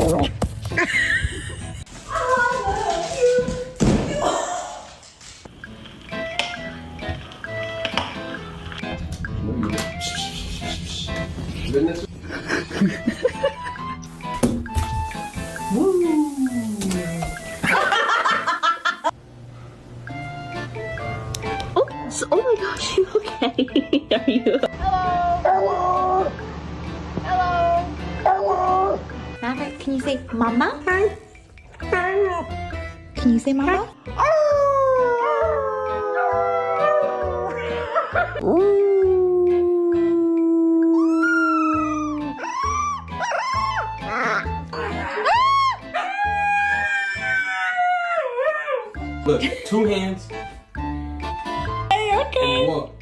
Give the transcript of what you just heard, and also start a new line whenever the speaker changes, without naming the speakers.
Oh my gosh, you okay? Are you? Hello. Hello. Hello. Maverick, can you say mama? Can you say mama?
Look, 2 hands.
Hey, okay.
And walk.